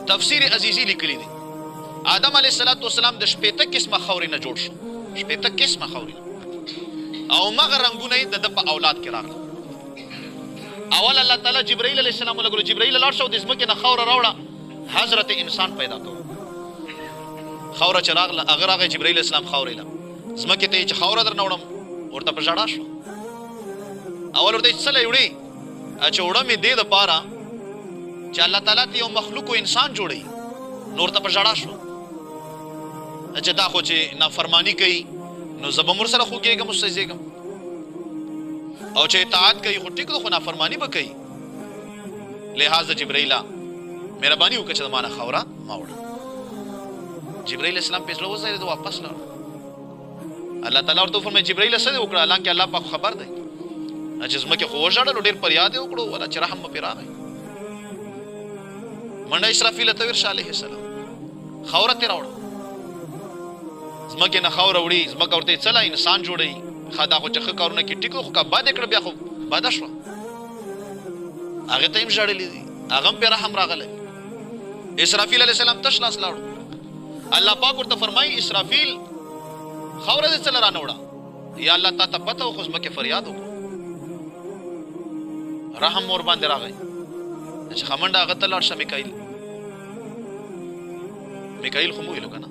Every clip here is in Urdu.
تفسیر عزیزی لیکلی دی آدم علیه السلام د شپېته قسمه خاورې نه جوړ شو، شپېته قسمه خاورې او مغه رنګونه یې د په اولاد کې راغله. اول الله تعالی جبرائیل علیه السلام ولګلو، جبرائیل لاړ شو د ځمکې نه خاوره راوړه، حضرت انسان پیدا کړو. خاوره چې راغله هغه راغی جبرائیل علیه السلام خاورې له ځمکې ته چې خاوره درنه وړم ورته په ژړا شو. اول ورته څه لی وړې چې وړه مې دې دپاره چې الله تعالی ته یو مخلوق و انسان جوړوي، نور ته په ژړا شو چې دا خو چې نافرمانی کوي نو زه به ورسره خوږېږم وسېږم، او چې اطاعت کوي خو ټیک ده خو نافرمانی به کوي. لہذا جبرائیله مهرباني وکړه چې د ما نه خاوره ما وړه. جبرائیل اسلام په زړه وځړېد، واپس لاړ. الله تعالی ورته وفرمایي جبرائیله څه دې وکړه؟ حالانکې الله پاک خبر دی چې ځمکې خو وژړل، ډېر فریاد یې وکړو ولا چې رحم مې پرې راغی. منډه اسرافیل ته ورشه علیه السلام، خاوره ترې راوړه. ځمکې نه خاوره وړي، ځمکه ورته څه انسان جوړوي، ښه دا خو چې ښه کارونه کې ټیک خو که بد یې کړه بیا خو بده شوه. هغې ته هم ژړلي دي، هغه هم پرې رحم راغلی. اسرافیل علیه السلام تش لاس لاړو. الله پاک ورته فرمایي اسرافیل خاوره دې څه له رانه وړه؟ یا الله تا ته پته و خو ځمکې فریاد وکړو، رحم ور باندې راغی چې خمنډه هغه ته لاړ شه. میکائیل خو مو ویلو که نه،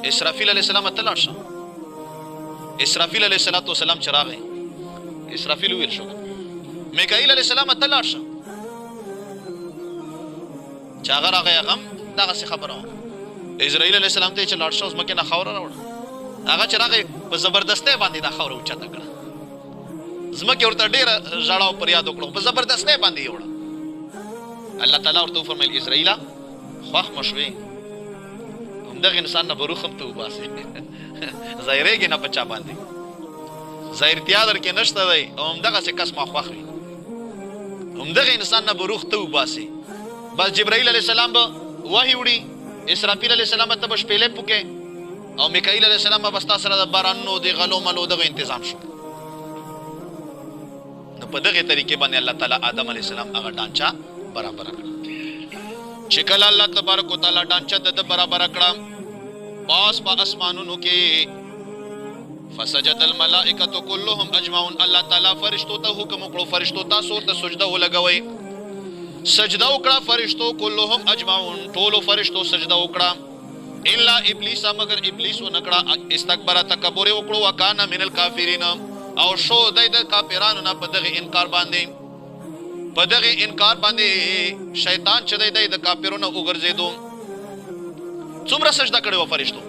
اسرافیل علیه السلام ته لاړ شه. اسرافیل علیه السلام چې راغی اسرافیل وویل شو میکائیل علیه السلام ته لاړ شه. چې هغه راغی هغه هم دغسې خبره وه. اسرائیل علیه السلام ته یې چې لاړ شه ځمکې نه خاوره راوړه. هغه چې راغی په زبردستۍ باندې دا خاوره اوچته کړه. ځمکې ورته ډېره ژړا او فریاد وکړو، په زبردستۍ باندې یې وړه. الله تعالی ورته وفرمیل اسرائیله خوښ مه شوې، همدغه انسان نه به روح هم ته وباسې، ظاهرېږي نه په چا باندې، ظاهرتیا در کې نشته دی او همدغسې کس ما خوښ وي، همدغه انسان نه به روح ته وباسې. بس جبرائیل علیه السلام به وحی وړي، اسرافیل علیه السلام ته به شپېلې پوکې او میکائیل علیه السلام به ستا سره د بارانونو د غلو ملو دغه انتظام شو. نو په دغې طریقې باندې الله تعالی آدم علیه السلام هغه ډانچه برابره کړه. چې کله الله تبارک وتعالی ډانچه د برابره کړه پاس په اسمانونو کې، فسجد الملائکة كلهم اجمعون، الله تعالی فرشتو ته حکم وکړو فرشتو تاسو ورته سجده ولګوئ. سجده وکړه فرشتو كلهم اجمعون، ټولو فرشتو سجده وکړه الا ابلیس، مگر ابلیس ونکړه، استکبر تکبر وکړو، وکانا من الکافرین، او شو دی د کافرانو نه په دغه انکار باندې، په دغه انکار باندې شیطان چې دی د کافرونو وګرځېدو. څومره سجده کړې وه فرشتو؟